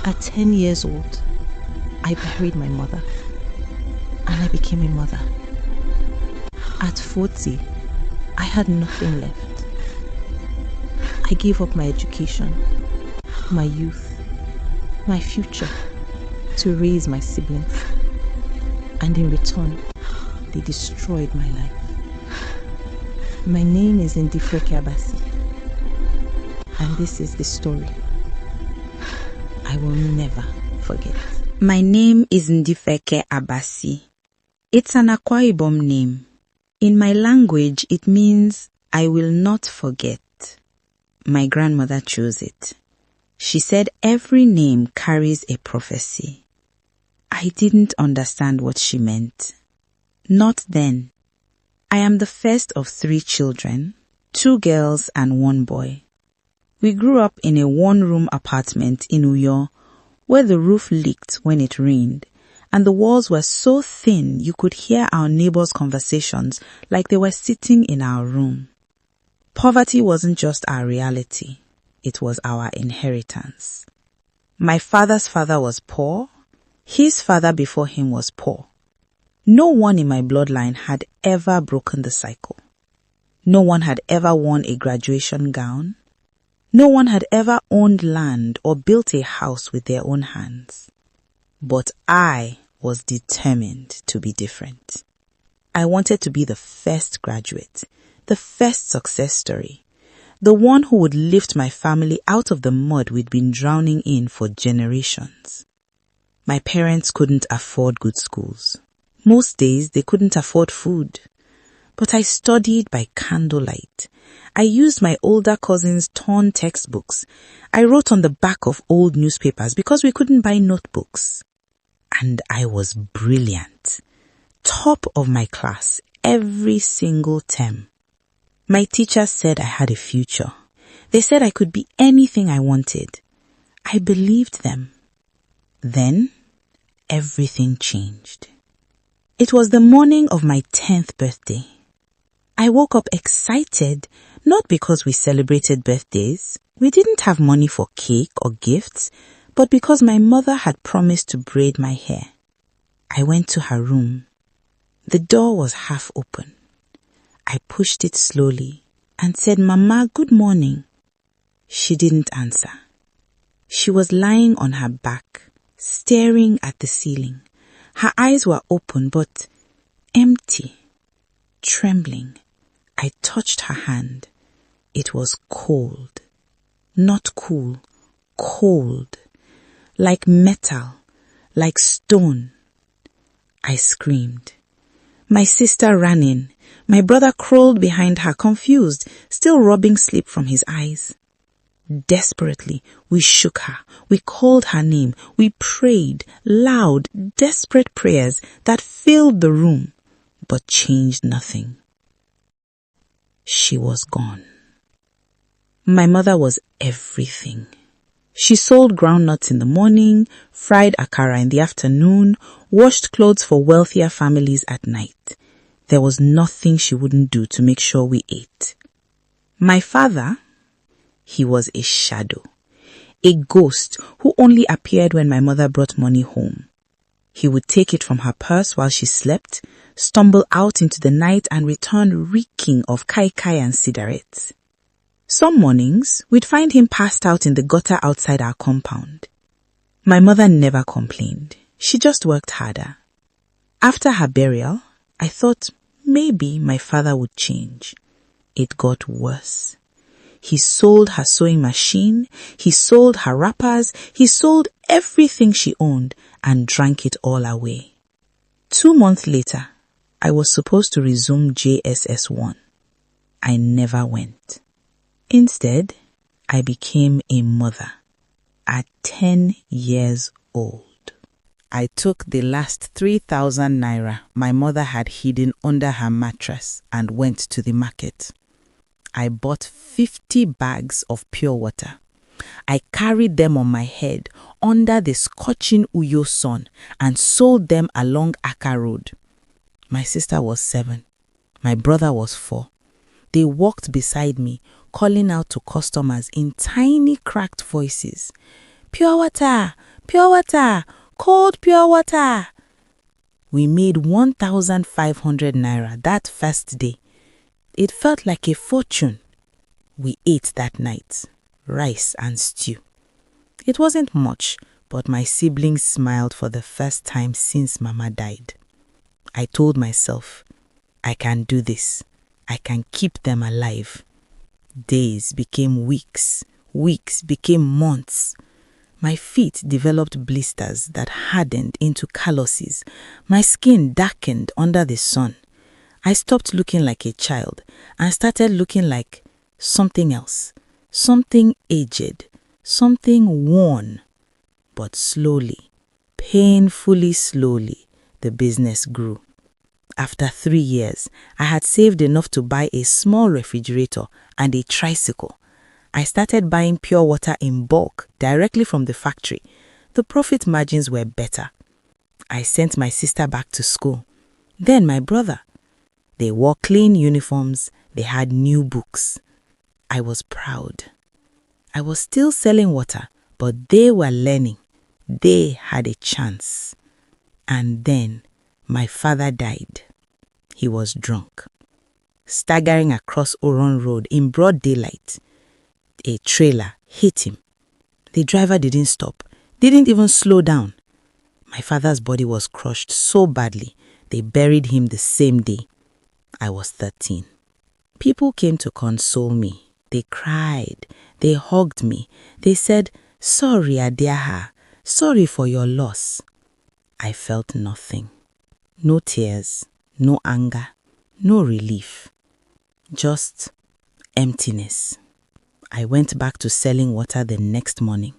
At 10 years old, I buried my mother and I became a mother. At 40, I had nothing left. I gave up my education, my youth, my future to raise my siblings. And in return, they destroyed my life. My name is Ndifeke Abasi, and this is the story I will never forget. My name is Ndifeke Abasi. It's an Akwa Ibom name. In my language, it means I will not forget. My grandmother chose it. She said every name carries a prophecy. I didn't understand what she meant. Not then. I am the first of 3 children, 2 girls and 1 boy. We grew up in a 1-room apartment in Uyo, where the roof leaked when it rained, and the walls were so thin you could hear our neighbors' conversations like they were sitting in our room. Poverty wasn't just our reality, it was our inheritance. My father's father was poor, his father before him was poor. No one in my bloodline had ever broken the cycle. No one had ever worn a graduation gown. No one had ever owned land or built a house with their own hands. But I was determined to be different. I wanted to be the first graduate, the first success story, the one who would lift my family out of the mud we'd been drowning in for generations. My parents couldn't afford good schools. Most days they couldn't afford food. But I studied by candlelight. I used my older cousin's torn textbooks. I wrote on the back of old newspapers because we couldn't buy notebooks. And I was brilliant. Top of my class every single term. My teachers said I had a future. They said I could be anything I wanted. I believed them. Then, everything changed. It was the morning of my 10th birthday. I woke up excited, not because we celebrated birthdays. We didn't have money for cake or gifts, but because my mother had promised to braid my hair. I went to her room. The door was half open. I pushed it slowly and said, "Mama, good morning." She didn't answer. She was lying on her back, staring at the ceiling. Her eyes were open but empty, trembling. I touched her hand. It was cold. Not cool, cold. Like metal, like stone. I screamed. My sister ran in. My brother crawled behind her, confused, still rubbing sleep from his eyes. Desperately, we shook her. We called her name. We prayed, loud, desperate prayers that filled the room, but changed nothing. She was gone. My mother was everything. She sold groundnuts in the morning, fried akara in the afternoon, washed clothes for wealthier families at night. There was nothing she wouldn't do to make sure we ate. My father, he was a shadow, a ghost who only appeared when my mother brought money home. He would take it from her purse while she slept, stumble out into the night and return reeking of kai-kai and cigarettes. Some mornings, we'd find him passed out in the gutter outside our compound. My mother never complained. She just worked harder. After her burial, I thought maybe my father would change. It got worse. He sold her sewing machine, he sold her wrappers, he sold everything she owned and drank it all away. 2 months later, I was supposed to resume JSS 1. I never went. Instead, I became a mother at 10 years old. I took the last 3,000 naira my mother had hidden under her mattress and went to the market. I bought 50 bags of pure water. I carried them on my head under the scorching Uyo sun and sold them along Aka Road. My sister was 7. My brother was 4. They walked beside me, calling out to customers in tiny cracked voices, "Pure water! Pure water! Cold pure water! We made 1,500 naira that first day. It felt like a fortune. We ate that night, rice and stew. It wasn't much, but my siblings smiled for the first time since Mama died. I told myself, I can do this. I can keep them alive. Days became weeks. Weeks became months. My feet developed blisters that hardened into calluses. My skin darkened under the sun. I stopped looking like a child and started looking like something else, something aged, something worn. But slowly, painfully slowly, the business grew. After 3 years, I had saved enough to buy a small refrigerator and a tricycle. I started buying pure water in bulk directly from the factory. The profit margins were better. I sent my sister back to school. Then my brother. They wore clean uniforms. They had new books. I was proud. I was still selling water, but they were learning. They had a chance. And then my father died. He was drunk. Staggering across Oron Road in broad daylight, a trailer hit him. The driver didn't stop, didn't even slow down. My father's body was crushed so badly, they buried him the same day. I was 13. People came to console me. They cried. They hugged me. They said, "Sorry, Adiaha. Sorry for your loss." I felt nothing. No tears, no anger, no relief. Just emptiness. I went back to selling water the next morning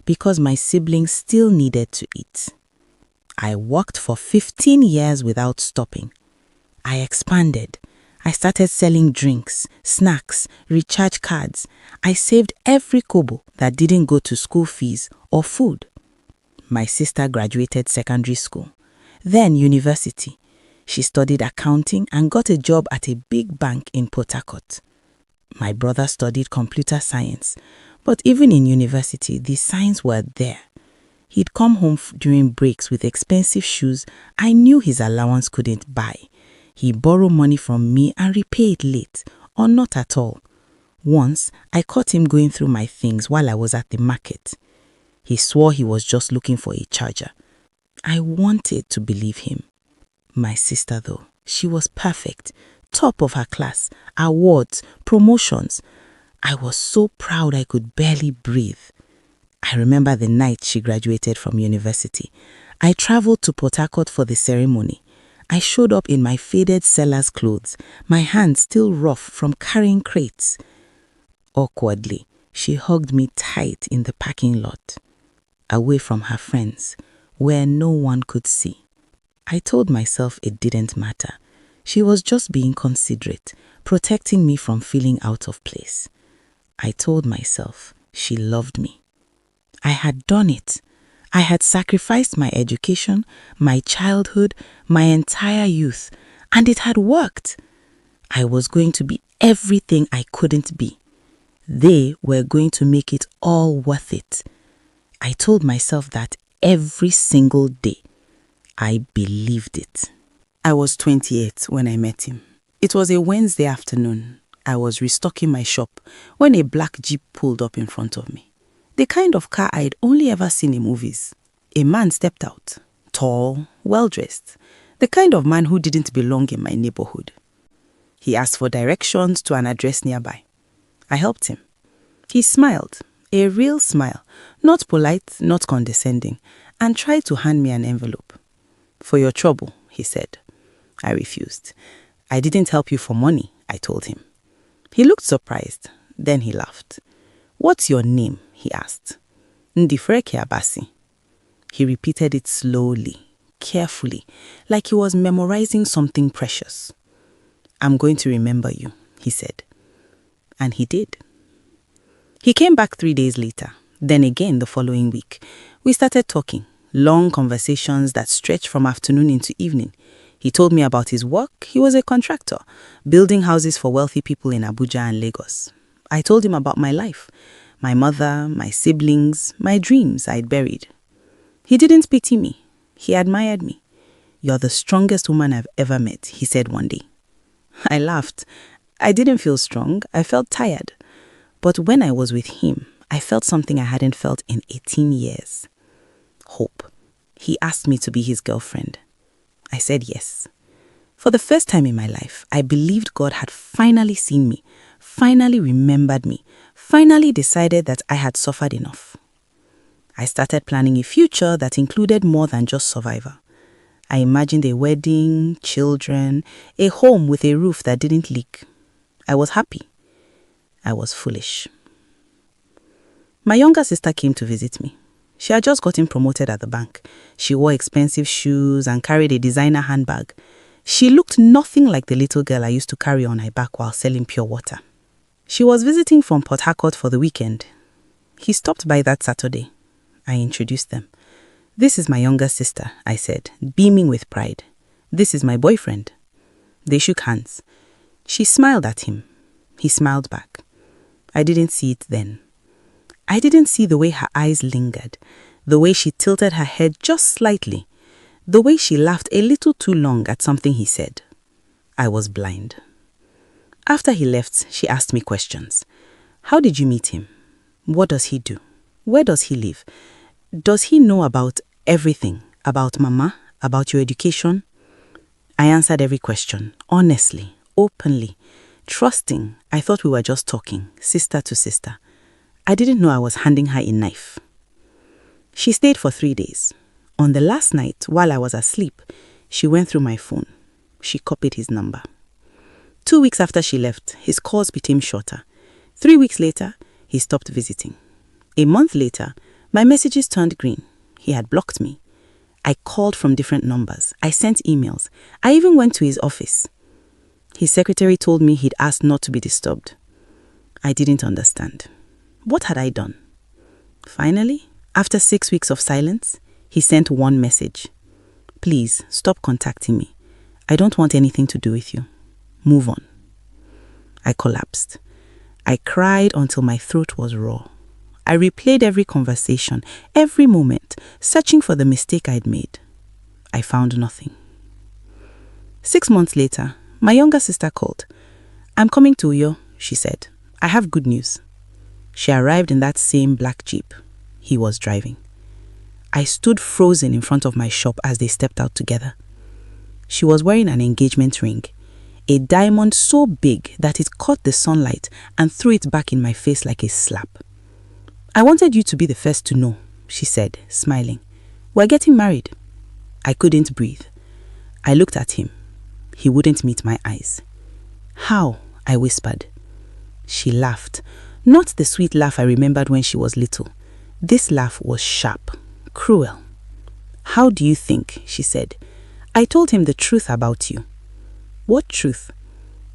because my siblings still needed to eat. I worked for 15 years without stopping. I expanded. I started selling drinks, snacks, recharge cards. I saved every kobo that didn't go to school fees or food. My sister graduated secondary school, then university. She studied accounting and got a job at a big bank in Port Harcourt. My brother studied computer science, but even in university, the signs were there. He'd come home during breaks with expensive shoes I knew his allowance couldn't buy. He borrowed money from me and repaid late, or not at all. Once, I caught him going through my things while I was at the market. He swore he was just looking for a charger. I wanted to believe him. My sister, though, she was perfect, top of her class, awards, promotions. I was so proud I could barely breathe. I remember the night she graduated from university. I traveled to Port Harcourt for the ceremony. I showed up in my faded seller's clothes, my hands still rough from carrying crates. Awkwardly, she hugged me tight in the parking lot, away from her friends, where no one could see. I told myself it didn't matter. She was just being considerate, protecting me from feeling out of place. I told myself she loved me. I had done it. I had sacrificed my education, my childhood, my entire youth, and it had worked. I was going to be everything I couldn't be. They were going to make it all worth it. I told myself that every single day. I believed it. I was 28 when I met him. It was a Wednesday afternoon. I was restocking my shop when a black Jeep pulled up in front of me. The kind of car I'd only ever seen in movies. A man stepped out, tall, well-dressed, the kind of man who didn't belong in my neighborhood. He asked for directions to an address nearby. I helped him. He smiled, a real smile, not polite, not condescending, and tried to hand me an envelope. "For your trouble," he said. I refused. "I didn't help you for money," I told him. He looked surprised. Then he laughed. "What's your name?" he asked. "Ndifreke Abasi." He repeated it slowly, carefully, like he was memorizing something precious. "I'm going to remember you," he said. And he did. He came back 3 days later, then again the following week. We started talking, long conversations that stretched from afternoon into evening. He told me about his work. He was a contractor, building houses for wealthy people in Abuja and Lagos. I told him about my life, my mother, my siblings, my dreams I'd buried. He didn't pity me. He admired me. "You're the strongest woman I've ever met," he said one day. I laughed. I didn't feel strong. I felt tired. But when I was with him, I felt something I hadn't felt in 18 years. Hope. He asked me to be his girlfriend. I said yes. For the first time in my life, I believed God had finally seen me, finally remembered me, finally decided that I had suffered enough. I started planning a future that included more than just survival. I imagined a wedding, children, a home with a roof that didn't leak. I was happy. I was foolish. My younger sister came to visit me. She had just gotten promoted at the bank. She wore expensive shoes and carried a designer handbag. She looked nothing like the little girl I used to carry on my back while selling pure water. She was visiting from Port Harcourt for the weekend. He stopped by that Saturday. I introduced them. "This is my younger sister," I said, beaming with pride. "This is my boyfriend." They shook hands. She smiled at him. He smiled back. I didn't see it then. I didn't see the way her eyes lingered, the way she tilted her head just slightly, the way she laughed a little too long at something he said. I was blind. After he left, she asked me questions. "How did you meet him? What does he do? Where does he live? Does he know about everything? About Mama? About your education?" I answered every question, honestly, openly, trusting. I thought we were just talking, sister to sister. I didn't know I was handing her a knife. She stayed for 3 days. On the last night, while I was asleep, she went through my phone. She copied his number. 2 weeks after she left, his calls became shorter. 3 weeks later, he stopped visiting. A month later, my messages turned green. He had blocked me. I called from different numbers. I sent emails. I even went to his office. His secretary told me he'd asked not to be disturbed. I didn't understand. What had I done? Finally, after 6 weeks of silence, he sent one message. "Please, stop contacting me. I don't want anything to do with you. Move on." I collapsed. I cried until my throat was raw. I replayed every conversation, every moment, searching for the mistake I'd made. I found nothing. 6 months later, my younger sister called. "I'm coming to Uyo," she said. "I have good news." She arrived in that same black Jeep. He was driving. I stood frozen in front of my shop as they stepped out together. She was wearing an engagement ring, a diamond so big that it caught the sunlight and threw it back in my face like a slap. "I wanted you to be the first to know," she said, smiling. "We're getting married." I couldn't breathe. I looked at him. He wouldn't meet my eyes. "How?" I whispered. She laughed. Not the sweet laugh I remembered when she was little. This laugh was sharp, cruel. "How do you think?" she said. "I told him the truth about you." "What truth?"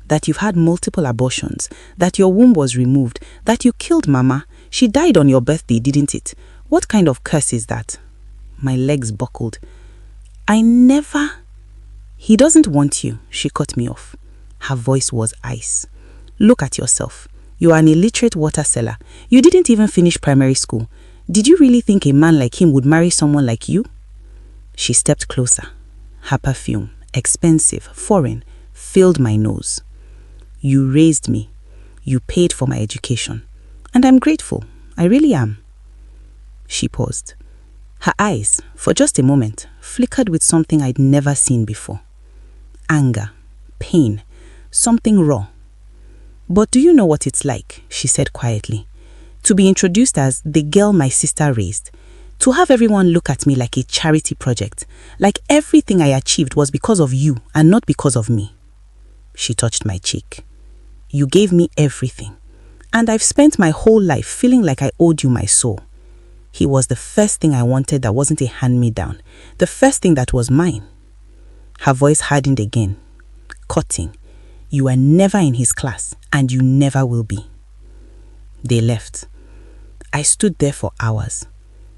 "That you've had multiple abortions, that your womb was removed, that you killed Mama. She died on your birthday, didn't it? What kind of curse is that?" My legs buckled. "I never..." "He doesn't want you," she cut me off. Her voice was ice. "Look at yourself. You are an illiterate water seller. You didn't even finish primary school. Did you really think a man like him would marry someone like you?" She stepped closer. Her perfume, expensive, foreign, filled my nose. "You raised me. You paid for my education. And I'm grateful. I really am." She paused. Her eyes, for just a moment, flickered with something I'd never seen before. Anger, pain, something raw. "But do you know what it's like?" she said quietly. "To be introduced as the girl my sister raised. To have everyone look at me like a charity project, like everything I achieved was because of you and not because of me." She touched my cheek. "You gave me everything. And I've spent my whole life feeling like I owed you my soul. He was the first thing I wanted that wasn't a hand-me-down, the first thing that was mine." Her voice hardened again, cutting. "You were never in his class, and you never will be." They left. I stood there for hours.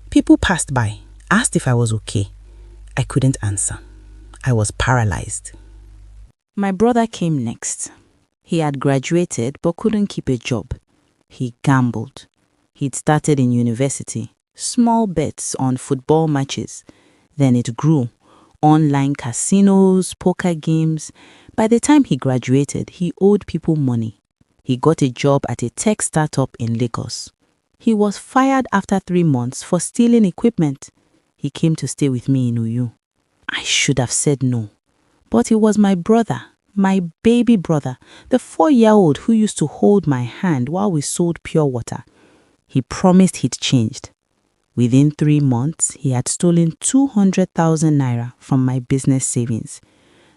People passed by, asked if I was okay. I couldn't answer. I was paralyzed. My brother came next. He had graduated but couldn't keep a job. He gambled. He'd started in university. Small bets on football matches. Then it grew. Online casinos, poker games. By the time he graduated, he owed people money. He got a job at a tech startup in Lagos. He was fired after 3 months for stealing equipment. He came to stay with me in Uyu. I should have said no. But he was my brother, my baby brother, the 4-year-old who used to hold my hand while we sold pure water. He promised he'd changed. Within 3 months, he had stolen 200,000 naira from my business savings.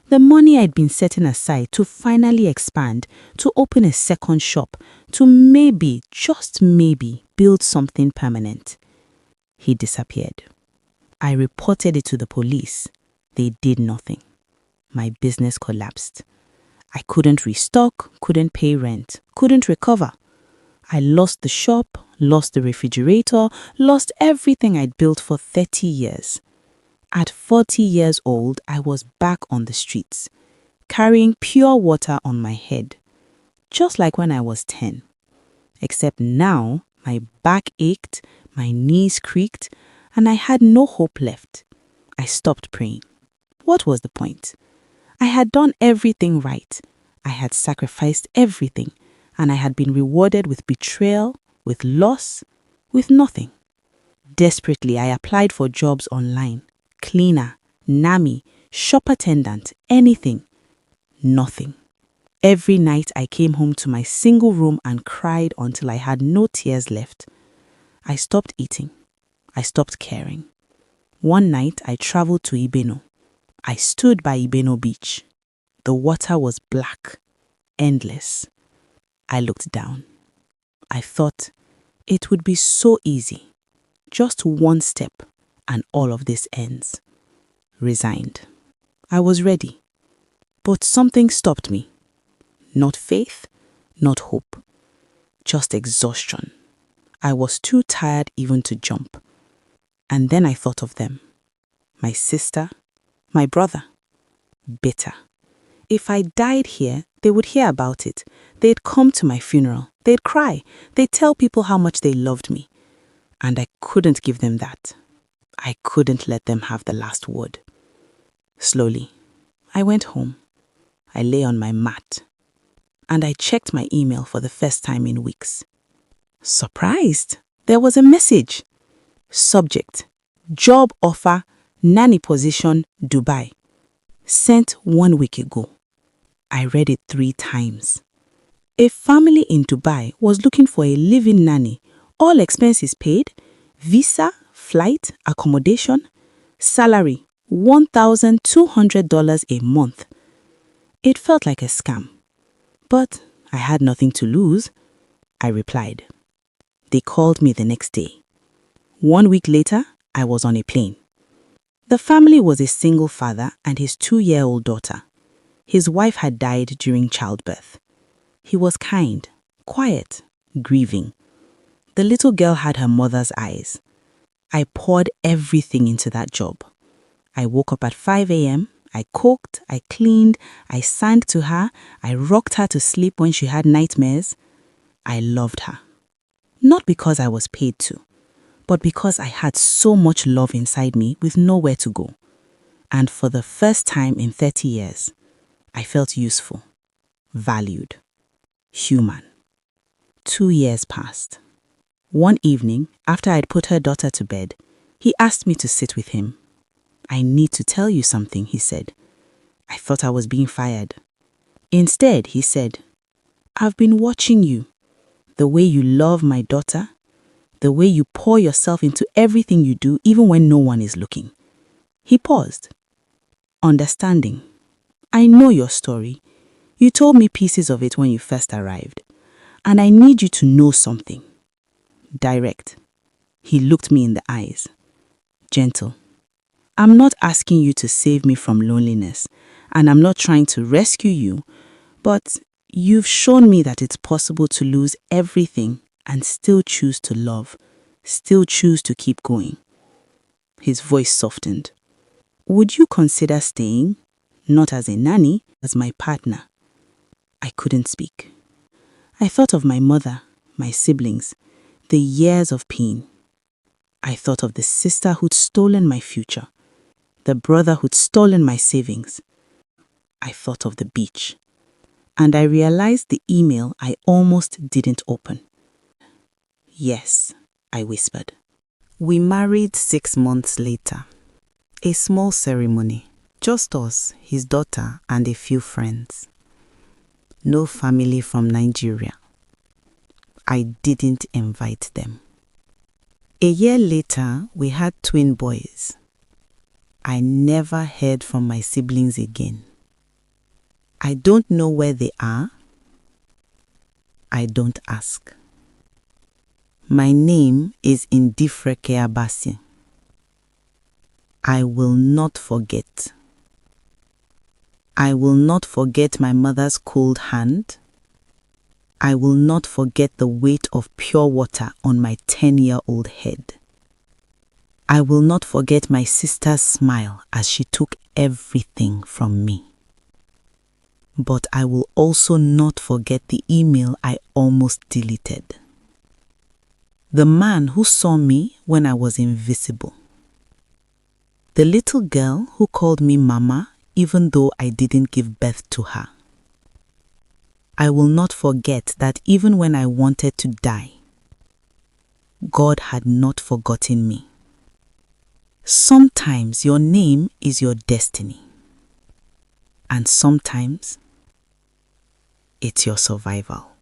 The money I'd been setting aside to finally expand, to open a second shop, to maybe, just maybe, build something permanent. He disappeared. I reported it to the police. They did nothing. My business collapsed. I couldn't restock, couldn't pay rent, couldn't recover. I lost the shop, lost the refrigerator, lost everything I'd built for 30 years. At 40 years old, I was back on the streets, carrying pure water on my head, just like when I was 10. Except now, my back ached, my knees creaked, and I had no hope left. I stopped praying. What was the point? I had done everything right. I had sacrificed everything, and I had been rewarded with betrayal, with loss, with nothing. Desperately, I applied for jobs online. Cleaner, nanny, shop attendant, anything. Nothing. Every night I came home to my single room and cried until I had no tears left. I stopped eating. I stopped caring. One night I traveled to Ibeno. I stood by Ibeno Beach. The water was black, endless. I looked down. I thought it would be so easy. Just one step and all of this ends. Resigned. I was ready. But something stopped me. Not faith, not hope. Just exhaustion. I was too tired even to jump. And then I thought of them. My sister, my brother. Bitter. If I died here, they would hear about it. They'd come to my funeral. They'd cry. They'd tell people how much they loved me. And I couldn't give them that. I couldn't let them have the last word. Slowly, I went home. I lay on my mat. And I checked my email for the first time in weeks. Surprised, there was a message. Subject: job offer, nanny position, Dubai. Sent 1 week ago. I read it 3 times. A family in Dubai was looking for a live-in nanny, all expenses paid, visa, flight, accommodation, salary $1,200 a month. It felt like a scam. But I had nothing to lose. I replied. They called me the next day. 1 week later, I was on a plane. The family was a single father and his 2-year-old daughter. His wife had died during childbirth. He was kind, quiet, grieving. The little girl had her mother's eyes. I poured everything into that job. I woke up at 5 a.m., I cooked, I cleaned, I sang to her, I rocked her to sleep when she had nightmares. I loved her. Not because I was paid to, but because I had so much love inside me with nowhere to go. And for the first time in 30 years, I felt useful, valued, human. 2 years passed. One evening, after I'd put her daughter to bed, he asked me to sit with him. I need to tell you something, he said. I thought I was being fired. Instead, he said, I've been watching you. The way you love my daughter, the way you pour yourself into everything you do, even when no one is looking. He paused. Understanding. I know your story. You told me pieces of it when you first arrived. And I need you to know something. Direct. He looked me in the eyes. Gentle. I'm not asking you to save me from loneliness, and I'm not trying to rescue you, but you've shown me that it's possible to lose everything and still choose to love, still choose to keep going. His voice softened. Would you consider staying, not as a nanny, as my partner? I couldn't speak. I thought of my mother, my siblings, the years of pain. I thought of the sister who'd stolen my future, the brother who'd stolen my savings. I thought of the beach, and I realized the email I almost didn't open. Yes, I whispered. We married 6 months later. A small ceremony, just us, his daughter, and a few friends. No family from Nigeria. I didn't invite them. A year later, we had twin boys. I never heard from my siblings again. I don't know where they are. I don't ask. My name is Ndifreke Abasi. I will not forget. I will not forget my mother's cold hand. I will not forget the weight of pure water on my 10-year-old head. I will not forget my sister's smile as she took everything from me. But I will also not forget the email I almost deleted. The man who saw me when I was invisible. The little girl who called me Mama even though I didn't give birth to her. I will not forget that even when I wanted to die, God had not forgotten me. Sometimes your name is your destiny, and sometimes it's your survival.